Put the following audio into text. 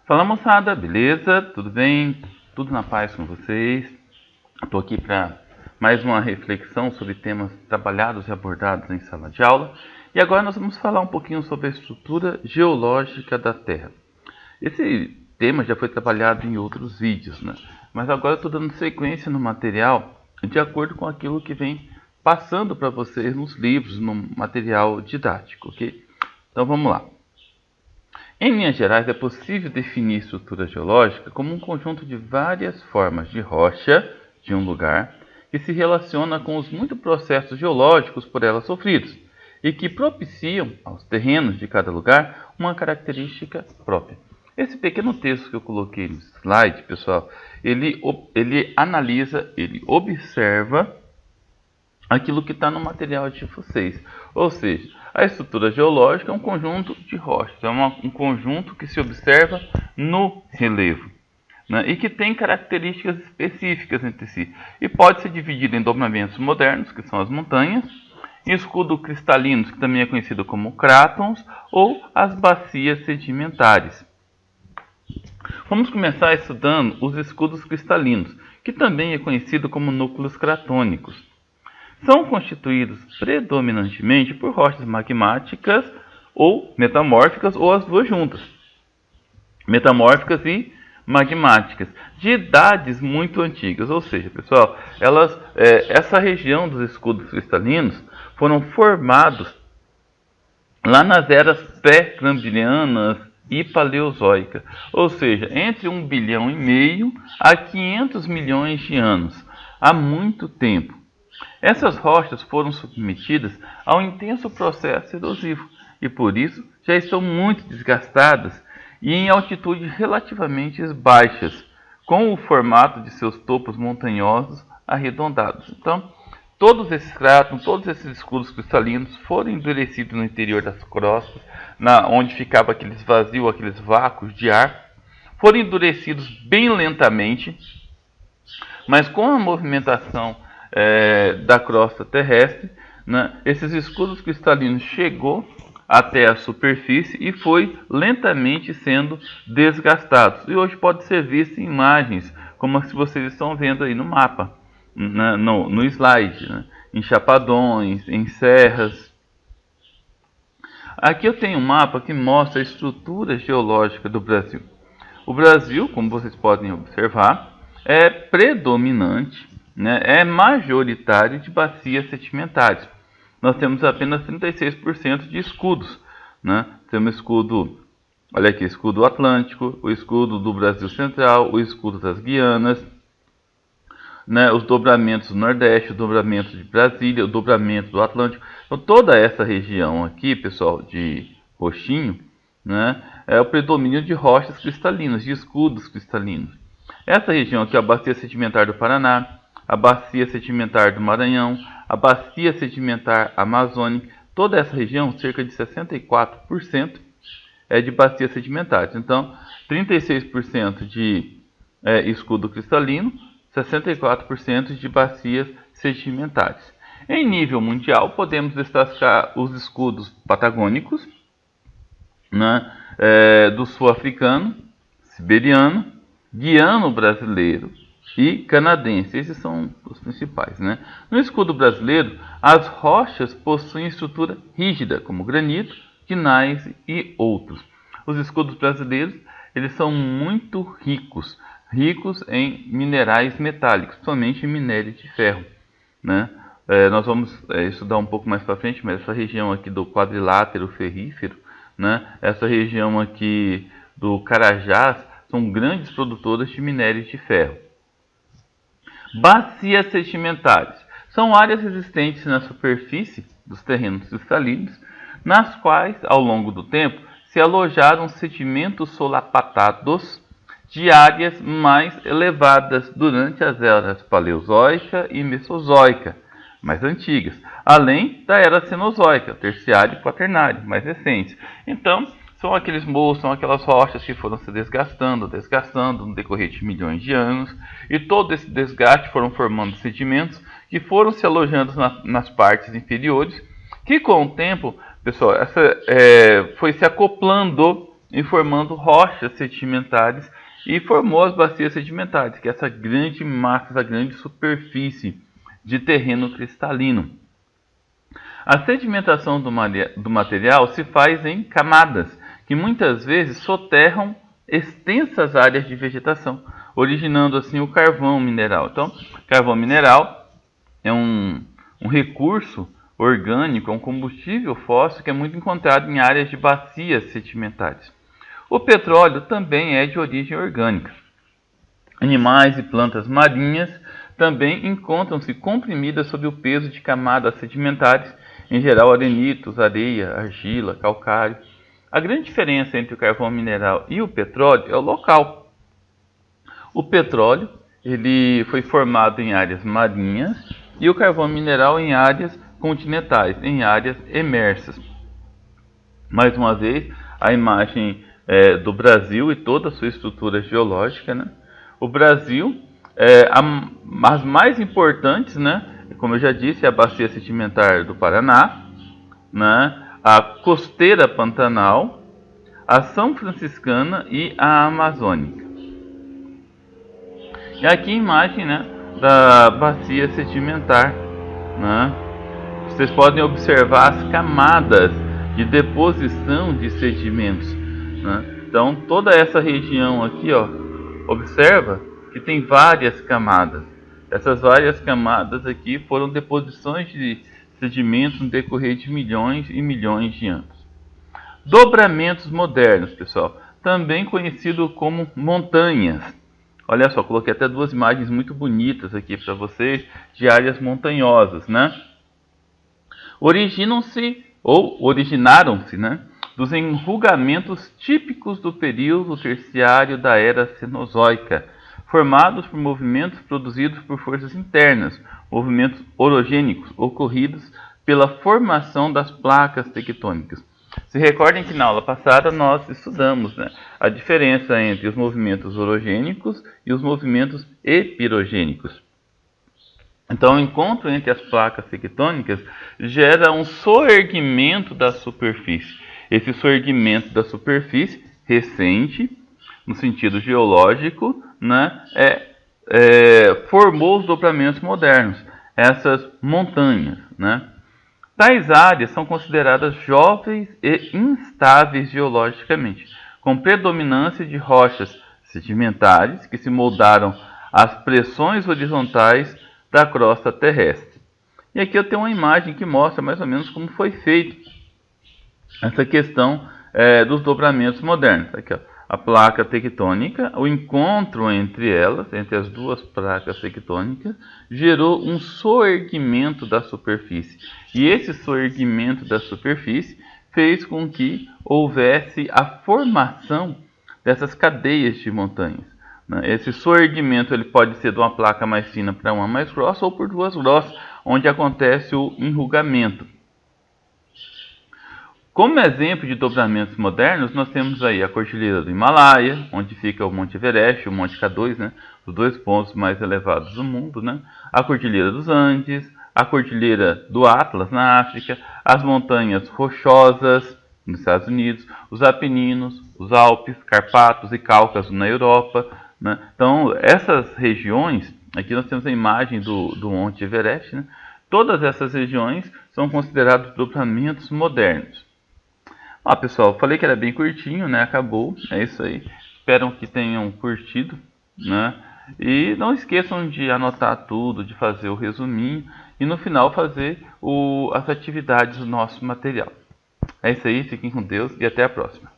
Fala moçada, beleza? Tudo bem? Tudo na paz com vocês? Estou aqui para mais uma reflexão sobre temas trabalhados e abordados em sala de aula. E agora nós vamos falar um pouquinho sobre a estrutura geológica da Terra. Esse tema já foi trabalhado em outros vídeos, né? Mas agora eu estou dando sequência no material de acordo com aquilo que vem passando para vocês nos livros, no material didático, ok? Então vamos lá. Em linhas gerais, é possível definir estrutura geológica como um conjunto de várias formas de rocha de um lugar que se relaciona com os muitos processos geológicos por ela sofridos e que propiciam aos terrenos de cada lugar uma característica própria. Esse pequeno texto que eu coloquei no slide, pessoal, ele analisa, ele observa aquilo que está no material de vocês. Ou seja, a estrutura geológica é um conjunto de rochas, é um conjunto que se observa no relevo, né, e que tem características específicas entre si. E pode ser dividido em dobramentos modernos, que são as montanhas, escudos cristalinos, que também é conhecido como crátons, ou as bacias sedimentares. Vamos começar estudando os escudos cristalinos, que também é conhecido como núcleos cratônicos. São constituídos predominantemente por rochas magmáticas ou metamórficas, ou as duas juntas, metamórficas e magmáticas, de idades muito antigas. Ou seja, pessoal, essa região dos escudos cristalinos foram formados lá nas eras pré-cambrianas e paleozoica, ou seja, entre 1,5 bilhão a 500 milhões de anos, há muito tempo. Essas rochas foram submetidas a um intenso processo erosivo e, por isso, já estão muito desgastadas e em altitudes relativamente baixas, com o formato de seus topos montanhosos arredondados. Então, todos esses crátons, todos esses escudos cristalinos foram endurecidos no interior das crostas, onde ficava aqueles vazios, aqueles vácuos de ar, foram endurecidos bem lentamente, mas com a movimentação da crosta terrestre, né, esses escudos cristalinos chegou até a superfície e foi lentamente sendo desgastados. E hoje pode ser visto em imagens, como as que vocês estão vendo aí no mapa, no slide, né, em chapadões, em serras. Aqui eu tenho um mapa que mostra a estrutura geológica do Brasil. O Brasil, como vocês podem observar, é predominante, né, é majoritário de bacias sedimentares. Nós temos apenas 36% de escudos, né? Temos escudo, olha aqui, escudo atlântico, o escudo do Brasil Central, o escudo das Guianas, né, os dobramentos do Nordeste, o dobramento de Brasília, o dobramento do Atlântico. Então, toda essa região aqui, pessoal, de roxinho, né, é o predomínio de rochas cristalinas, de escudos cristalinos. Essa região aqui é a bacia sedimentar do Paraná, a bacia sedimentar do Maranhão, a bacia sedimentar amazônica. Toda essa região, cerca de 64%, é de bacias sedimentares. Então, 36% de escudo cristalino, 64% de bacias sedimentares. Em nível mundial, podemos destacar os escudos patagônicos, né, do sul-africano, siberiano, guiano-brasileiro e canadense. Esses são os principais, né? No escudo brasileiro, as rochas possuem estrutura rígida, como granito, gneiss e outros. Os escudos brasileiros, eles são muito ricos em minerais metálicos, principalmente em minério de ferro, né? Nós vamos estudar um pouco mais para frente, mas essa região aqui do quadrilátero ferrífero, né? Essa região aqui do Carajás, são grandes produtoras de minério de ferro. Bacias sedimentares são áreas existentes na superfície dos terrenos cristalinos, nas quais, ao longo do tempo, se alojaram sedimentos solapatados de áreas mais elevadas durante as eras paleozoica e mesozoica, mais antigas, além da era cenozoica, terciária e quaternária, mais recentes. Então, são aqueles morros, são aquelas rochas que foram se desgastando no decorrer de milhões de anos, e todo esse desgaste foram formando sedimentos que foram se alojando nas partes inferiores, que com o tempo, pessoal, foi se acoplando e formando rochas sedimentares e formou as bacias sedimentares, que é essa grande massa, essa grande superfície de terreno cristalino. A sedimentação do material se faz em camadas, que muitas vezes soterram extensas áreas de vegetação, originando assim o carvão mineral. Então, carvão mineral é um recurso orgânico, é um combustível fóssil que é muito encontrado em áreas de bacias sedimentares. O petróleo também é de origem orgânica. Animais e plantas marinhas também encontram-se comprimidas sob o peso de camadas sedimentares, em geral arenitos, areia, argila, calcário. A grande diferença entre o carvão mineral e o petróleo é o local. O petróleo ele foi formado em áreas marinhas e o carvão mineral em áreas continentais, em áreas emersas. Mais uma vez, a imagem do Brasil e toda a sua estrutura geológica, né? O Brasil, as mais importantes, né? Como eu já disse, é a bacia sedimentar do Paraná, né? A costeira Pantanal, a São Franciscana e a Amazônica. E aqui a imagem, né, da bacia sedimentar, né? Vocês podem observar as camadas de deposição de sedimentos, né? Então toda essa região aqui, ó, observa que tem várias camadas. Essas várias camadas aqui foram deposições de sedimentos no decorrer de milhões e milhões de anos. Dobramentos modernos, pessoal, também conhecido como montanhas. Olha só, coloquei até duas imagens muito bonitas aqui para vocês de áreas montanhosas, né? Originaram-se, né, dos enrugamentos típicos do período terciário da era Cenozoica, formados por movimentos produzidos por forças internas, movimentos orogênicos ocorridos pela formação das placas tectônicas. Se recordem que na aula passada nós estudamos, né, a diferença entre os movimentos orogênicos e os movimentos epirogênicos. Então, o encontro entre as placas tectônicas gera um soerguimento da superfície. Esse soerguimento da superfície, recente, no sentido geológico, né, formou os dobramentos modernos, essas montanhas, né? Tais áreas são consideradas jovens e instáveis geologicamente, com predominância de rochas sedimentares que se moldaram às pressões horizontais da crosta terrestre. E aqui eu tenho uma imagem que mostra mais ou menos como foi feito essa questão dos dobramentos modernos. Aqui, ó, a placa tectônica, o encontro entre elas, entre as duas placas tectônicas, gerou um soerguimento da superfície. E esse soerguimento da superfície fez com que houvesse a formação dessas cadeias de montanhas. Esse soerguimento ele pode ser de uma placa mais fina para uma mais grossa ou por duas grossas, onde acontece o enrugamento. Como exemplo de dobramentos modernos, nós temos aí a Cordilheira do Himalaia, onde fica o Monte Everest, o Monte K2, né, os dois pontos mais elevados do mundo, né, a Cordilheira dos Andes, a Cordilheira do Atlas na África, as montanhas rochosas nos Estados Unidos, os Apeninos, os Alpes, Carpatos e Cáucaso na Europa, né. Então, essas regiões, aqui nós temos a imagem do Monte Everest, né, todas essas regiões são consideradas dobramentos modernos. Ó, pessoal, falei que era bem curtinho, né? Acabou, é isso aí. Espero que tenham curtido, né? E não esqueçam de anotar tudo, de fazer o resuminho e no final fazer as atividades do nosso material. É isso aí, fiquem com Deus e até a próxima.